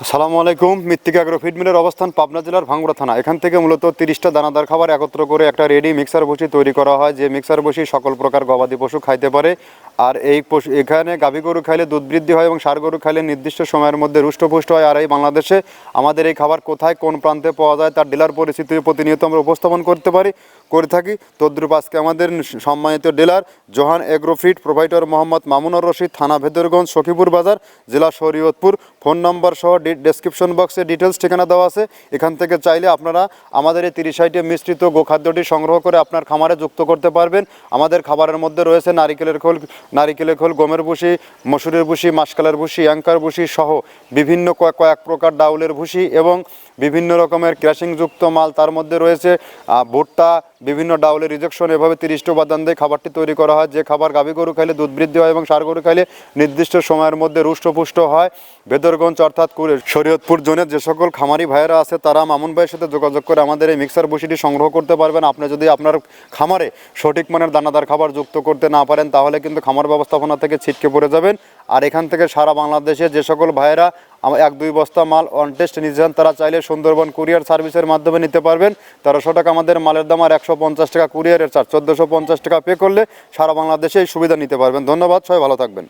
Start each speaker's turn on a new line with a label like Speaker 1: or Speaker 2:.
Speaker 1: আসসালামু আলাইকুম। মৃত্তিকা অ্যাগ্রো ফিড মিলের অবস্থান পাবনা জেলার ভাঙ্গুড়া থানা। এখান থেকে মূলত 30টা দানাদার খাবার একত্র করে একটা রেডি মিক্সার বসি তৈরি করা হয়, যে মিক্সার বসি সকল প্রকার গবাদি পশু খাইতে পারে। আর এই পশু এখানে গাভী গরু খাইলে দুধ বৃদ্ধি হয় এবং ষাঁড় গরু খাইলে নির্দিষ্ট সময়ের মধ্যে রুষ্টপুষ্ট হয়। আর এই বাংলাদেশে আমাদের এই খাবার কোথায় কোন প্রান্তে পাওয়া যায় তার ডিলার পরিস্থিতি প্রতিনিয়ত আমরা উপস্থাপন করে থাকি। তদ্রুপ আজকে আমাদের সম্মানিত dealer Johan agro feed provider Mohammad Mamunur Rashid, থানা ভেদরগঞ্জ, সখীপুর বাজার, জেলা শরীয়তপুর। ফোন নম্বর সহ ডেসক্রিপশন বক্সে ডিটেলস ঠিকানা দেওয়া আছে। এখান থেকে চাইলে আপনারা আমাদের এই 30 আইটেম মিশ্রিত গোখাদ্যটি সংগ্রহ করে আপনার খামারে যুক্ত করতে পারবেন। আমাদের খাবারের মধ্যে রয়েছে নারিকেলের খোল, গমের ভুসি, মসুরের ভুসি, মাসকালের ভুসি, অ্যাঙ্কার ভুসি সহ বিভিন্ন কয়েক প্রকার ডাউলের ভুসি এবং বিভিন্ন রকমের ক্র্যাশিংযুক্ত মাল। তার মধ্যে রয়েছে ভুট্টা, বিভিন্ন ডাউলের রিজেকশন। এভাবে 30টি উপাদান দিয়ে খাবারটি তৈরি করা হয়, যে খাবার গাভী গরু খাইলে দুধ বৃদ্ধি হয় এবং ষাঁড় গরু খাইলে নির্দিষ্ট সময়ের মধ্যে রুষ্টপুষ্ট হয়। ভেদরগঞ্জ অর্থাৎ শরীয়তপুর জোনের যে সকল খামারি ভাইয়েরা আছে তারা মামুন ভাইয়ের সাথে যোগাযোগ করে আমাদের এই মিক্সার বসিটি সংগ্রহ করতে পারবেন। আপনি যদি আপনার খামারে সঠিক মানের দানাদার খাবার যুক্ত করতে না পারেন তাহলে কিন্তু খামার ব্যবস্থাপনা থেকে ছিটকে পড়ে যাবেন। আর এখান থেকে সারা বাংলাদেশে যে সকল ভাইয়েরা 1-2 বস্তা মাল অন টেস্ট নিতে চান তারা চাইলে সুন্দরবন কুরিয়ার সার্ভিসের মাধ্যমে নিতে পারবেন। 1300 টাকা আমাদের মালের দাম, আর 150 টাকা কুরিয়ারের চার্জ, 1450 টাকা পে করলে সারা বাংলাদেশে এই সুবিধা নিতে পারবেন। ধন্যবাদ, সবাই ভালো থাকবেন।